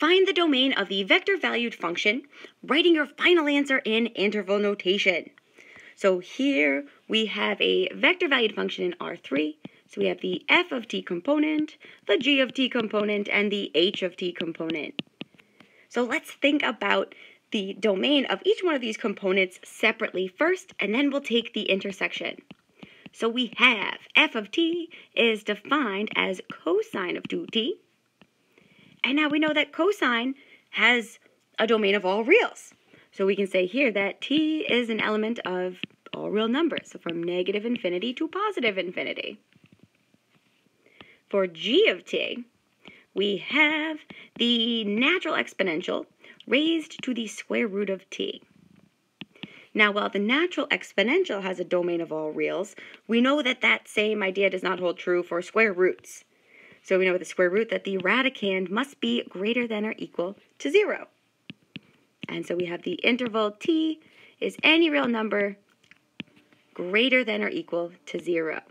Find the domain of the vector-valued function, writing your final answer in interval notation. So here we have a vector-valued function in R3. So we have the f of t component, the g of t component, and the h of t component. So let's think about the domain of each one of these components separately first, and then we'll take the intersection. So we have f of t is defined as cosine of 2t. And now we know that cosine has a domain of all reals. So we can say here that t is an element of all real numbers, so from negative infinity to positive infinity. For g of t, we have the natural exponential raised to the square root of t. Now, while the natural exponential has a domain of all reals, we know that that same idea does not hold true for square roots. So we know with the square root that the radicand must be greater than or equal to 0. And so we have the interval t is any real number greater than or equal to 0.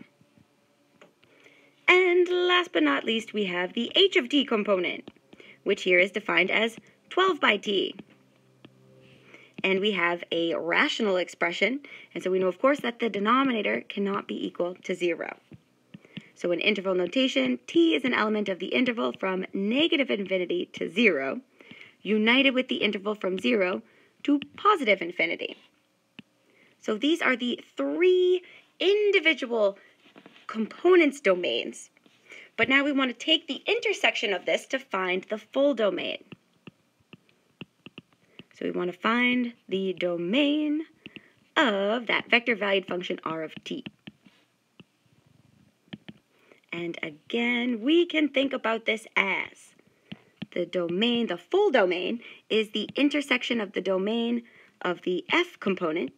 And last but not least, we have the h of t component, which here is defined as 12 by t. And we have a rational expression, and so we know, of course, that the denominator cannot be equal to 0. So in interval notation, t is an element of the interval from negative infinity to 0, united with the interval from 0 to positive infinity. So these are the three individual components domains. But now we want to take the intersection of this to find the full domain. So we want to find the domain of that vector-valued function r of t. And again, we can think about this as the domain, the full domain, is the intersection of the domain of the f component,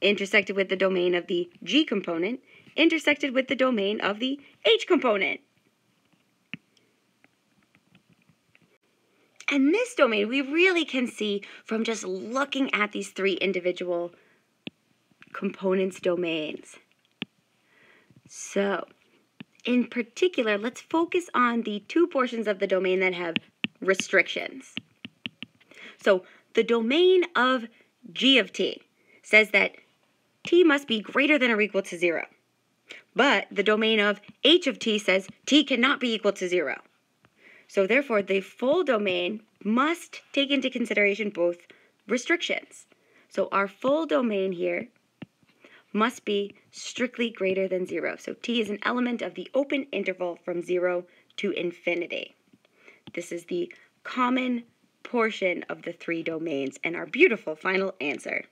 intersected with the domain of the g component, intersected with the domain of the h component. And this domain we really can see from just looking at these three individual components domains. So, in particular, let's focus on the two portions of the domain that have restrictions. So, the domain of g of t says that t must be greater than or equal to 0. But the domain of h of t says t cannot be equal to 0. So therefore, the full domain must take into consideration both restrictions. So our full domain here must be strictly greater than 0. So t is an element of the open interval from 0 to infinity. This is the common portion of the three domains and our beautiful final answer.